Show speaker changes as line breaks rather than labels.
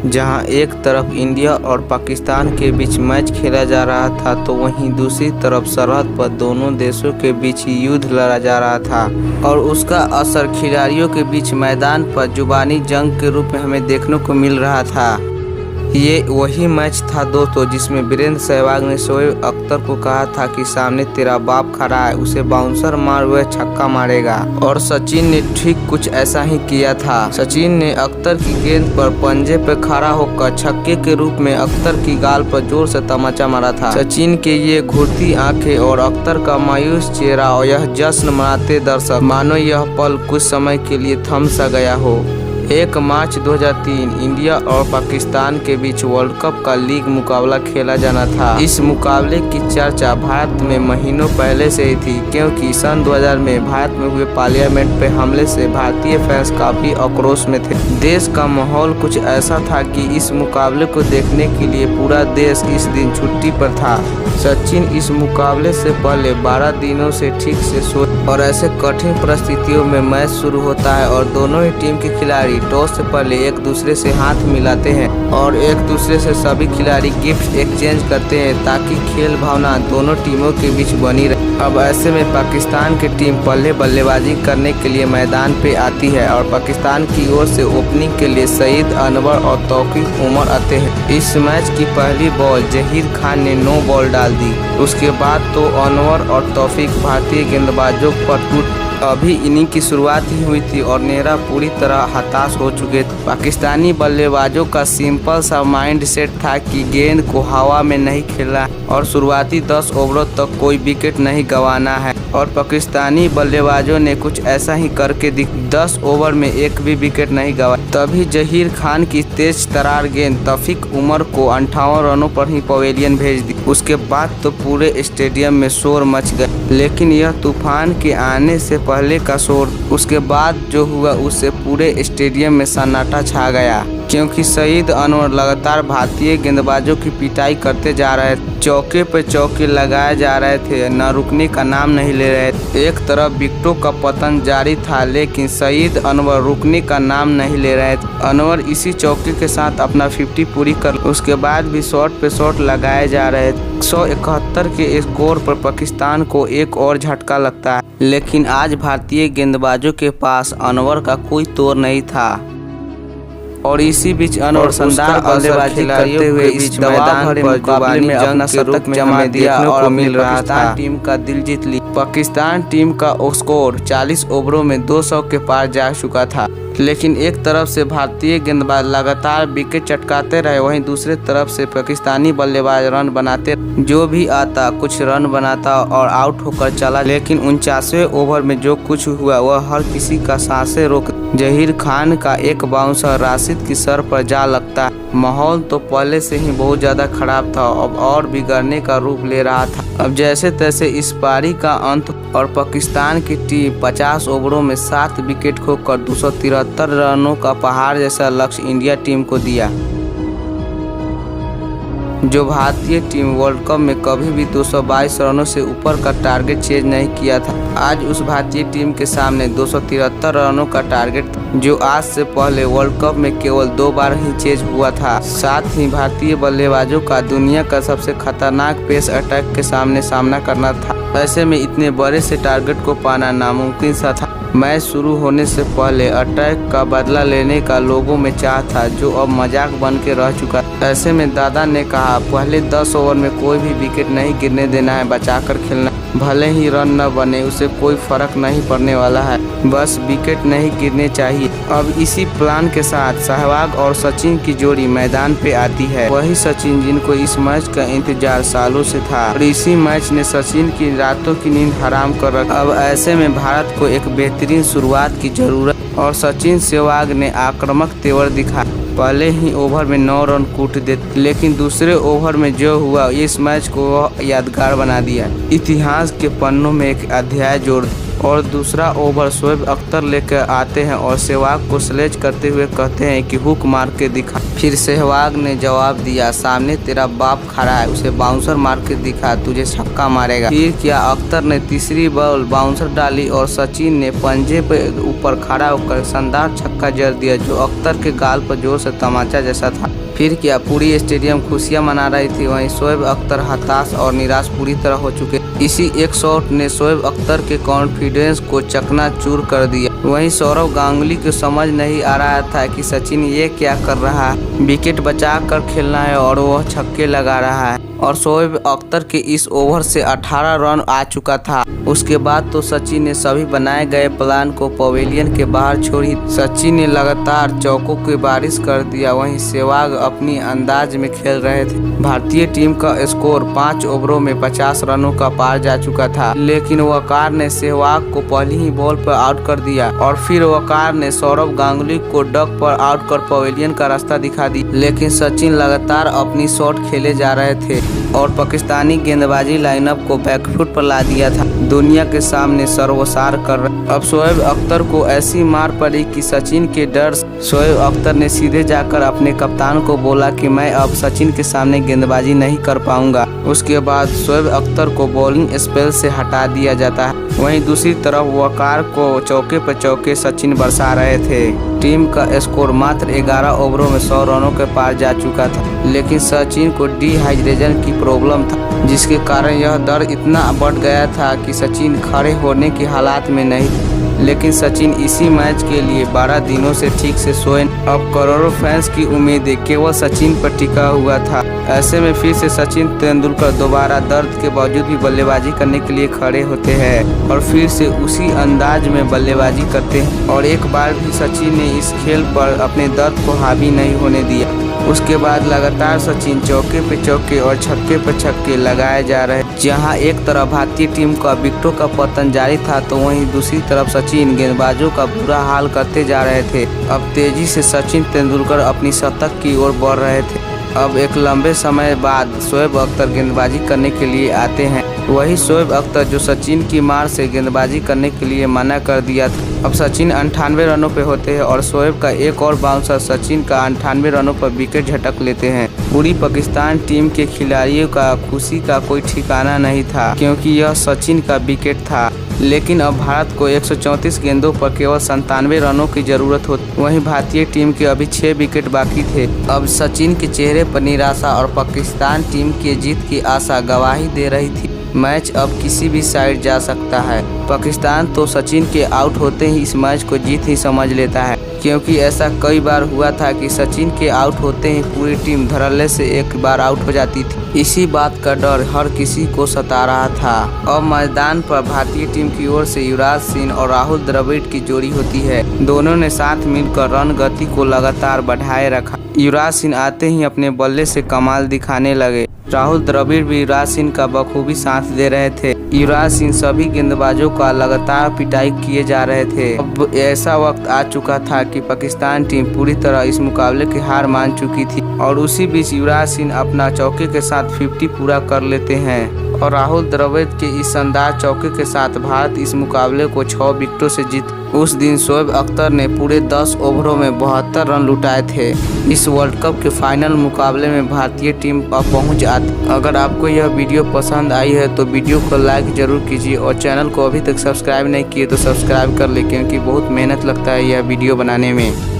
जहां एक तरफ इंडिया और पाकिस्तान के बीच मैच खेला जा रहा था तो वहीं दूसरी तरफ सरहद पर दोनों देशों के बीच युद्ध लड़ा जा रहा था और उसका असर खिलाड़ियों के बीच मैदान पर जुबानी जंग के रूप में हमें देखने को मिल रहा था। ये वही मैच था दोस्तों जिसमें वीरेंद्र सहवाग ने शोएब अख्तर को कहा था कि सामने तेरा बाप खड़ा है, उसे बाउंसर मार वह छक्का मारेगा, और सचिन ने ठीक कुछ ऐसा ही किया था। सचिन ने अख्तर की गेंद पर पंजे पर खड़ा होकर छक्के के रूप में अख्तर की गाल पर जोर से तमाचा मारा था। सचिन के ये घूरती आंखें और अख्तर का मायूस चेहरा और यह जश्न मनाते दर्शक मानो यह पल कुछ समय के लिए थम सा गया हो। 1 मार्च 2003 इंडिया और पाकिस्तान के बीच वर्ल्ड कप का लीग मुकाबला खेला जाना था। इस मुकाबले की चर्चा भारत में महीनों पहले से ही थी, क्योंकि सन 2000 में भारत में हुए पार्लियामेंट पे हमले से भारतीय फैंस काफी आक्रोश में थे। देश का माहौल कुछ ऐसा था कि इस मुकाबले को देखने के लिए पूरा देश इस दिन छुट्टी पर था। सचिन इस मुकाबले से पहले 12 दिनों से ठीक से सो और ऐसे कठिन परिस्थितियों में मैच शुरू होता है और दोनों ही टीम के खिलाड़ी टॉस से पहले एक दूसरे से हाथ मिलाते हैं और एक दूसरे से सभी खिलाड़ी गिफ्ट एक्सचेंज करते हैं ताकि खेल भावना दोनों टीमों के बीच बनी रहे। अब ऐसे में पाकिस्तान की टीम पहले बल्लेबाजी करने के लिए मैदान पे आती है और पाकिस्तान की ओर से ओपनिंग के लिए सईद अनवर और तौफीक उमर आते हैं। इस मैच की पहली बॉल जहीर खान ने नो बॉल डाल दी। उसके बाद तो अनवर और तौफीक भारतीय गेंदबाजों पर टूट अभी इनिंग की शुरुआत ही हुई थी और नेहरा पूरी तरह हताश हो चुके थे। पाकिस्तानी बल्लेबाजों का सिंपल सा माइंड सेट था कि गेंद को हवा में नहीं खेलना और शुरुआती 10 ओवरों तक कोई विकेट नहीं गंवाना है, और पाकिस्तानी बल्लेबाजों ने कुछ ऐसा ही करके 10 ओवर में एक भी विकेट नहीं गंवाया। तभी जहीर खान की तेज तरार गेंद तौफीक उमर को 58 रनों पर ही पवेलियन भेज दी। उसके बाद तो पूरे स्टेडियम में शोर मच गया, लेकिन यह तूफान के आने से पहले का शोर। उसके बाद जो हुआ उससे पूरे स्टेडियम में सन्नाटा छा गया, क्योंकि सईद अनवर लगातार भारतीय गेंदबाजों की पिटाई करते जा रहे थे। चौके पर चौके लगाए जा रहे थे, न रुकने का नाम नहीं ले रहे थे। एक तरफ विकेटों का पतन जारी था, लेकिन सईद अनवर रुकने का नाम नहीं ले रहे थे। अनवर इसी चौके के साथ अपना 50 पूरी कर, उसके बाद भी शॉट पे शॉट लगाए जा रहे थे। 171 के स्कोर पर पाकिस्तान को एक और झटका लगता है, लेकिन आज भारतीय गेंदबाजों के पास अनवर का कोई तोड़ नहीं था और इसी बीच अनवर शानदार बल्लेबाजी करते हुए इस मैदान पर मुकाबले में अपना शतक जमा दिया और मिल रहा था। टीम का दिल जीत ली। पाकिस्तान टीम का स्कोर 40 ओवरों में 200 के पार जा चुका था, लेकिन एक तरफ से भारतीय गेंदबाज लगातार विकेट चटकाते रहे, वहीं दूसरे तरफ से पाकिस्तानी बल्लेबाज रन बनाते। जो भी आता कुछ रन बनाता और आउट होकर चला, लेकिन 49वें ओवर में जो कुछ हुआ वह हर किसी का सांसें रोक। जहीर खान का एक बाउंसर राशिद की सर पर जा लगता। माहौल तो पहले से ही बहुत ज़्यादा खराब था, अब और बिगड़ने का रूप ले रहा था। अब जैसे तैसे इस पारी का अंत और पाकिस्तान की टीम 50 ओवरों में 7 विकेट खोकर 273 रनों का पहाड़ जैसा लक्ष्य इंडिया टीम को दिया, जो भारतीय टीम वर्ल्ड कप में कभी भी 222 रनों से ऊपर का टारगेट चेज नहीं किया था। आज उस भारतीय टीम के सामने 273 रनों का टारगेट था, जो आज से पहले वर्ल्ड कप में केवल 2 बार ही चेज हुआ था। साथ ही भारतीय बल्लेबाजों का दुनिया का सबसे खतरनाक पेस अटैक के सामने सामना करना था। ऐसे में इतने बड़े से टारगेट को पाना नामुमकिन सा था। मैच शुरू होने से पहले अटैक का बदला लेने का लोगों में चाह था, जो अब मजाक बन के रह चुका। ऐसे में दादा ने कहा, पहले 10 ओवर में कोई भी विकेट नहीं गिरने देना है, बचाकर खेलना। भले ही रन न बने उसे कोई फर्क नहीं पड़ने वाला है, बस विकेट नहीं गिरने चाहिए। अब इसी प्लान के साथ सहवाग और सचिन की जोड़ी मैदान पे आती है। वही सचिन जिनको इस मैच का इंतजार सालों से था, और इसी मैच ने सचिन की रातों की नींद हराम कर रखी। अब ऐसे में भारत को एक बेहतरीन शुरुआत की जरूरत, और सचिन सहवाग ने आक्रामक तेवर दिखाया। पहले ही ओवर में 9 रन कूट देते, लेकिन दूसरे ओवर में जो हुआ इस मैच को यादगार बना दिया। इतिहास के पन्नों में एक अध्याय जोड़ और दूसरा ओवर शोएब अख्तर लेकर आते हैं और सहवाग को स्लेज करते हुए कहते हैं कि हुक मार के दिखा। फिर सहवाग ने जवाब दिया, सामने तेरा बाप खड़ा है, उसे बाउंसर मार के दिखा, तुझे छक्का मारेगा। फिर क्या अख्तर ने तीसरी बॉल बाउंसर डाली और सचिन ने पंजे पे ऊपर खड़ा होकर शानदार छक्का जड़ दिया जो अख्तर के गाल पर जोर से तमाचा जैसा था। फिर क्या पूरी स्टेडियम खुशियां मना रही थी, वहीं शोएब अख्तर हताश और निराश पूरी तरह हो चुके। इसी एक शॉट ने शोएब अख्तर के कॉन्फिडेंस को चकनाचूर कर दिया। वहीं सौरव गांगुली को समझ नहीं आ रहा था कि सचिन ये क्या कर रहा है, विकेट बचा कर खेलना है और वह छक्के लगा रहा है। और शोएब अख्तर के इस ओवर से 18 रन आ चुका था। उसके बाद तो सचिन ने सभी बनाए गए प्लान को पवेलियन के बाहर छोड़ी। सचिन ने लगातार चौकों की बारिश कर दिया। वहीं सहवाग अपनी अंदाज में खेल रहे थे। भारतीय टीम का स्कोर 5 ओवरों में 50 रनों का पार जा चुका था, लेकिन वकार ने सहवाग को पहली ही बॉल पर आउट कर दिया और फिर वकार ने सौरव गांगुली को डक पर आउट कर पवेलियन का रास्ता दिखा दी। लेकिन सचिन लगातार अपनी शॉट खेले जा रहे थे और पाकिस्तानी गेंदबाजी लाइनअप को बैकफुट पर ला दिया था, दुनिया के सामने सर्वसार कर रहे। अब शोएब अख्तर को ऐसी मार पड़ी कि सचिन के डर शोएब अख्तर ने सीधे जाकर अपने कप्तान को बोला कि मैं अब सचिन के सामने गेंदबाजी नहीं कर पाऊंगा। उसके बाद शोएब अख्तर को बॉलिंग स्पेल से हटा दिया जाता है। वहीं दूसरी तरफ वकार को चौके पर चौके सचिन बरसा रहे थे। टीम का स्कोर मात्र 11 ओवरों में 100 रनों के पार जा चुका था, लेकिन सचिन को डिहाइड्रेशन की प्रॉब्लम था, जिसके कारण यह दर्द इतना बढ़ गया था कि सचिन खड़े होने की हालात में नहीं। लेकिन सचिन इसी मैच के लिए 12 दिनों से ठीक से सोए। अब करोड़ों फैंस की उम्मीदें केवल सचिन पर टिका हुआ था। ऐसे में फिर से सचिन तेंदुलकर दोबारा दर्द के बावजूद भी बल्लेबाजी करने के लिए खड़े होते हैं और फिर से उसी अंदाज में बल्लेबाजी करते हैं और एक बार भी सचिन ने इस खेल पर अपने दर्द को हावी नहीं होने दिया। उसके बाद लगातार सचिन चौके पे चौके और छक्के पे छक्के लगाए जा रहे। जहां एक तरफ भारतीय टीम का विकेटों का पतन जारी था, तो वहीं दूसरी तरफ सचिन गेंदबाजों का बुरा हाल करते जा रहे थे। अब तेजी से सचिन तेंदुलकर अपनी शतक की ओर बढ़ रहे थे। अब एक लंबे समय बाद शोएब अख्तर गेंदबाजी करने के लिए आते हैं। वही शोएब अख्तर जो सचिन की मार से गेंदबाजी करने के लिए मना कर दिया था। अब सचिन 98 रनों पे होते हैं और शोएब का एक और बाउंसर सचिन का 98 रनों पर विकेट झटक लेते हैं। पूरी पाकिस्तान टीम के खिलाड़ियों का खुशी का कोई ठिकाना नहीं था, क्योंकि यह सचिन का विकेट था। लेकिन अब भारत को 134 गेंदों पर केवल 97 रनों की जरूरत होती। वहीं भारतीय टीम के अभी 6 विकेट बाकी थे। अब सचिन के चेहरे पर निराशा और पाकिस्तान टीम की जीत की आशा गवाही दे रही थी। मैच अब किसी भी साइड जा सकता है। पाकिस्तान तो सचिन के आउट होते ही इस मैच को जीत ही समझ लेता है, क्योंकि ऐसा कई बार हुआ था कि सचिन के आउट होते ही पूरी टीम धड़ल्ले से एक बार आउट हो जाती थी। इसी बात का डर हर किसी को सता रहा था। अब मैदान पर भारतीय टीम की ओर से युवराज सिंह और राहुल द्रविड़ की जोड़ी होती है। दोनों ने साथ मिलकर रन गति को लगातार बढ़ाए रखा। युवराज सिंह आते ही अपने बल्ले से कमाल दिखाने लगे। राहुल द्रविड़ भी युवराज सिंह का बखूबी साथ दे रहे थे। युवराज सिंह सभी गेंदबाजों का लगातार पिटाई किए जा रहे थे। अब ऐसा वक्त आ चुका था कि पाकिस्तान टीम पूरी तरह इस मुकाबले की हार मान चुकी थी और उसी बीच युवराज सिंह अपना चौके के साथ 50 पूरा कर लेते हैं और राहुल द्रविड़ के इस शानदार चौके के साथ भारत इस मुकाबले को 6 विकेटों से जीत। उस दिन शोएब अख्तर ने पूरे 10 ओवरों में 72 रन लुटाए थे। इस वर्ल्ड कप के फाइनल मुकाबले में भारतीय टीम अब पहुंच आती। अगर आपको यह वीडियो पसंद आई है तो वीडियो को लाइक जरूर कीजिए और चैनल को अभी तक सब्सक्राइब नहीं किए तो सब्सक्राइब कर ले, क्योंकि बहुत मेहनत लगता है यह वीडियो बनाने में।